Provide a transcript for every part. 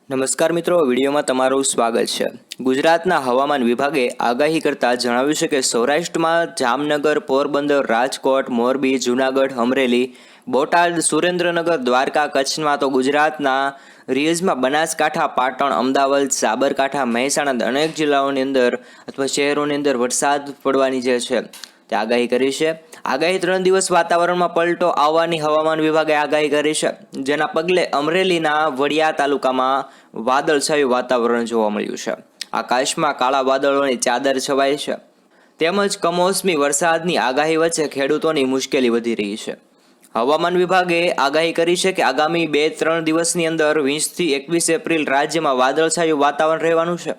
નમસ્કાર મિત્રો, વિડીયોમાં તમારું સ્વાગત છે। ગુજરાતના હવામાન વિભાગે આગાહી કરતા જણાવ્યું છે કે સૌરાષ્ટ્રમાં જામનગર, પોરબંદર, રાજકોટ, મોરબી, જૂનાગઢ, અમરેલી, બોટાદ, સુરેન્દ્રનગર, દ્વારકા, કચ્છમાં તો ગુજરાતના રીલ્સમાં બનાસકાંઠા, પાટણ, અમદાવાદ, સાબરકાંઠા, મહેસાણા અનેક જિલ્લાઓની અંદર અથવા શહેરોની અંદર વરસાદ પડવાની જે છે તે આગાહી કરી છે। આગાહી 3 દિવસ વાતાવરણમાં પલટો આવવાની હવામાન વિભાગે આગાહી કરી છે, જેના પગલે અમરેલીના વડિયા તાલુકામાં વાદળછાયું વાતાવરણ જોવા મળ્યું છે। આકાશમાં કાળા વાદળોની ચાદર છવાઈ છે, તેમજ કમોસમી વરસાદની આગાહી વચ્ચે ખેડૂતોની મુશ્કેલી વધી રહી છે। હવામાન વિભાગે આગાહી કરી છે કે આગામી 2-3 દિવસની અંદર 20 થી 21 એપ્રિલ રાજ્યમાં વાદળછાયું વાતાવરણ રહેવાનું છે।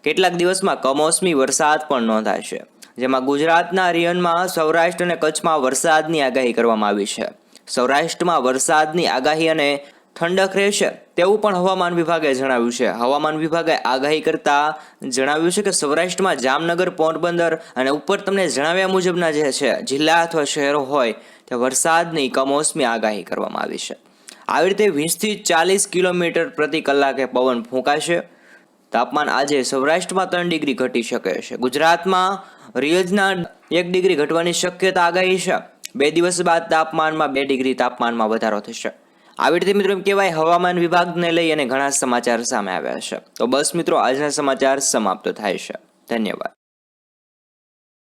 કેટલાક દિવસમાં કમોસમી વરસાદ પણ નોંધાશે, જેમાં ગુજરાતના રિયનમાં સૌરાષ્ટ્ર અને કચ્છમાં વરસાદની આગાહી કરવામાં આવી છે। સૌરાષ્ટ્રમાં વરસાદની આગાહી અને ઠંડક રહેશે તેવું પણ હવામાન વિભાગે જણાવ્યું છે। હવામાન વિભાગે આગાહી કરતા જણાવ્યું છે કે સૌરાષ્ટ્રમાં જામનગર, પોરબંદર અને ઉપર તમને જણાવ્યા મુજબના જે છે જિલ્લા અથવા શહેરો હોય તે વરસાદની કમોસમી આગાહી કરવામાં આવી છે। આવી રીતે 20 થી 40 કિલોમીટર પ્રતિ કલાકે પવન ફૂંકાશે। તાપમાન આજે સૌરાષ્ટ્રમાં 3 ડિગ્રી ઘટી શકે છે। ગુજરાતમાં રીલ્સના 1 ડિગ્રી ઘટવાની શક્યતા આગાહી છે। 2 દિવસ બાદ તાપમાનમાં 2 ડિગ્રી તાપમાનમાં વધારો થશે। આવી રીતે મિત્રો એમ કહેવાય હવામાન વિભાગને લઈ અને ઘણા સમાચાર સામે આવ્યા છે। તો બસ મિત્રો, આજના સમાચાર સમાપ્ત થાય છે। ધન્યવાદ।